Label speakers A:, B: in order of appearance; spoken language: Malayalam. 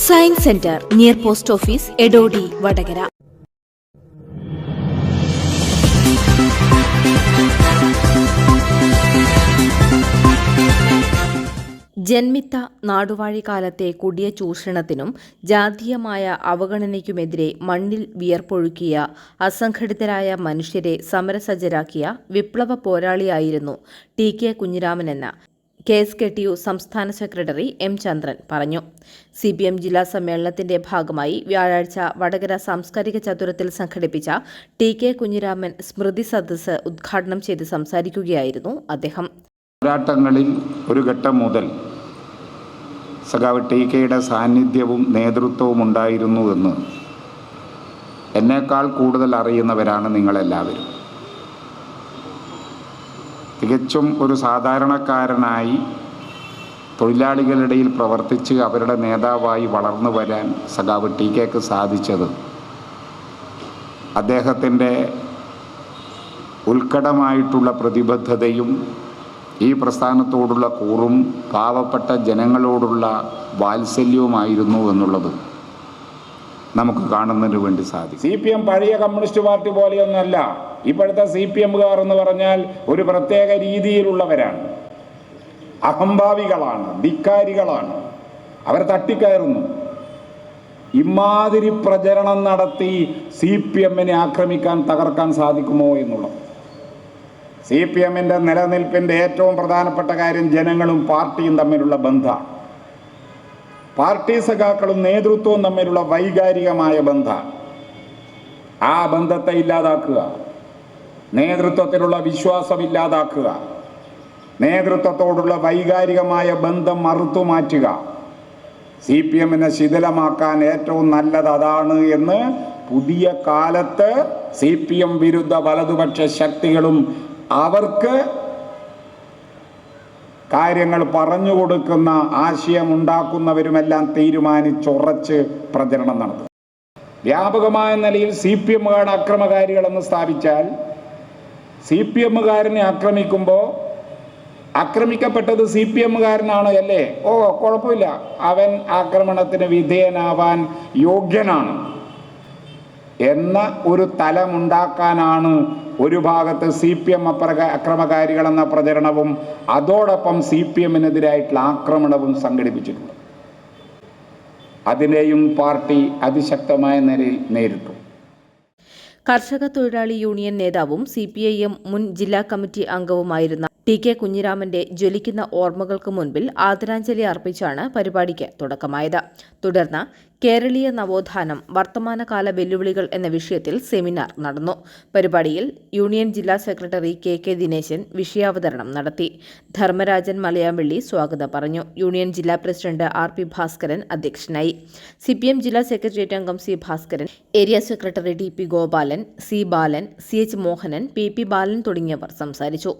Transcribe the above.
A: Science centre near post office Edodi Vadakara. ജന്മിത്ത നാടുവാഴിക്കാലത്തെ കൊടിയ ചൂഷണത്തിനും ജാതീയമായ അവഗണനയ്ക്കുമെതിരെ മണ്ണിൽ വിയർപ്പൊഴുക്കിയ അസംഘടിതരായ മനുഷ്യരെ സമരസജ്ജരാക്കിയ വിപ്ലവ പോരാളിയായിരുന്നു ടി.കെ. കുഞ്ഞിരാമനെന്ന് KSKTU സംസ്ഥാന സെക്രട്ടറി M. ചന്ദ്രൻ പറഞ്ഞു. CPM ജില്ലാ സമ്മേളനത്തിന്റെ ഭാഗമായി വ്യാഴാഴ്ച വടകര സാംസ്കാരിക ചതുരത്തിൽ സംഘടിപ്പിച്ച ടി.കെ. കുഞ്ഞിരാമൻ സ്മൃതി സദസ്സ് ഉദ്ഘാടനം ചെയ്ത് സംസാരിക്കുകയായിരുന്നു അദ്ദേഹം.
B: പോരാട്ടങ്ങളിൽ ഒരു ഘട്ടം മുതൽ സഖാവ് ടി.കെയുടെ സാന്നിധ്യവും നേതൃത്വവും ഉണ്ടായിരുന്നുവെന്ന് എന്നേക്കാൾ കൂടുതൽ അറിയുന്നവരാണ് നിങ്ങളെല്ലാവരും. തികച്ചും ഒരു സാധാരണക്കാരനായി തൊഴിലാളികളുടെ പ്രവർത്തിച്ച് അവരുടെ നേതാവായി വളർന്നു വരാൻ സഖാവ് ടി.കെക്ക് സാധിച്ചത് അദ്ദേഹത്തിൻ്റെ ഉത്കടമായിട്ടുള്ള പ്രതിബദ്ധതയും ഈ പ്രസ്ഥാനത്തോടുള്ള കൂറും പാവപ്പെട്ട ജനങ്ങളോടുള്ള വാത്സല്യവുമായിരുന്നു എന്നുള്ളത് നമുക്ക് കാണുന്നതിന് വേണ്ടി സാധിക്കും. CPM പഴയ കമ്മ്യൂണിസ്റ്റ് പാർട്ടി പോലെയൊന്നല്ല. ഇപ്പോഴത്തെ CPMകാർ എന്ന് പറഞ്ഞാൽ ഒരു പ്രത്യേക രീതിയിലുള്ളവരാണ്, അഹംഭാവികളാണ്, ധിക്കാരികളാണ്. അവർ തട്ടിക്കയറുന്നു. ഇമാതിരി പ്രചരണം നടത്തി CPMനെ ആക്രമിക്കാൻ, തകർക്കാൻ സാധിക്കുമോ എന്നുള്ളത്. CPMന്റെ നിലനിൽപ്പിൻ്റെ ഏറ്റവും പ്രധാനപ്പെട്ട കാര്യം ജനങ്ങളും പാർട്ടിയും തമ്മിലുള്ള ബന്ധമാണ്. പാർട്ടി സഖാക്കളും നേതൃത്വവും തമ്മിലുള്ള വൈകാരികമായ ബന്ധമാണ്. ആ ബന്ധത്തെ ഇല്ലാതാക്കുക, നേതൃത്വത്തിലുള്ള വിശ്വാസം ഇല്ലാതാക്കുക, നേതൃത്വത്തോടുള്ള വൈകാരികമായ ബന്ധം മറുത്തു മാറ്റുക. CPMനെ ശിഥിലമാക്കാൻ ഏറ്റവും നല്ലത് അതാണ് എന്ന് പുതിയ കാലത്ത് CPM വിരുദ്ധ വലതുപക്ഷ ശക്തികളും അവർക്ക് കാര്യങ്ങൾ പറഞ്ഞു കൊടുക്കുന്ന ആശയമുണ്ടാക്കുന്നവരുമെല്ലാം തീരുമാനിച്ചുറച്ച് പ്രചരണം നടത്തും. വ്യാപകമായ നിലയിൽ CPMകാരാണ് അക്രമകാരികളെന്ന് സ്ഥാപിച്ചാൽ CPMകാരനെ ആക്രമിക്കുമ്പോൾ ആക്രമിക്കപ്പെട്ടത് CPMകാരനാണ് അല്ലേ? കുഴപ്പമില്ല, അവൻ ആക്രമണത്തിന് വിധേയനാവാൻ യോഗ്യനാണ് എന്ന ഒരു തലമുണ്ടാക്കാനാണ് ഒരു ഭാഗത്ത് CPM അക്രമകാരികളെന്ന പ്രചരണവും അതോടൊപ്പം CPMനെതിരായിട്ടുള്ള ആക്രമണവും സംഘടിപ്പിച്ചിട്ടുണ്ട്. അതിനെയും പാർട്ടി അതിശക്തമായ നിലയിൽ നേരിട്ടു.
A: കർഷക തൊഴിലാളി യൂണിയൻ നേതാവും CPIM മുൻ ജില്ലാ കമ്മിറ്റി അംഗവുമായിരുന്ന ടി.കെ. കുഞ്ഞിരാമന്റെ ജ്വലിക്കുന്ന ഓർമ്മകൾക്ക് മുൻപിൽ ആദരാഞ്ജലി അർപ്പിച്ചാണ് പരിപാടിക്ക് തുടക്കമായത്. തുടർന്ന് കേരളീയ നവോത്ഥാനം വർത്തമാനകാല വെല്ലുവിളികൾ എന്ന വിഷയത്തിൽ സെമിനാർ നടന്നു. പരിപാടിയിൽ യൂണിയൻ ജില്ലാ സെക്രട്ടറി K. ദിനേശൻ വിഷയാവതരണം നടത്തി. ധർമ്മരാജൻ മലയാമ്പള്ളി സ്വാഗതം പറഞ്ഞു. യൂണിയൻ ജില്ലാ പ്രസിഡന്റ് RP ഭാസ്കരൻ അധ്യക്ഷനായി. CPM ജില്ലാ സെക്രട്ടേറിയറ്റ് അംഗം C. Bhaskaran, area secretary DP Gopalan, C. ബാലൻ, CH മോഹനൻ, PP ബാലൻ തുടങ്ങിയവർ സംസാരിച്ചു.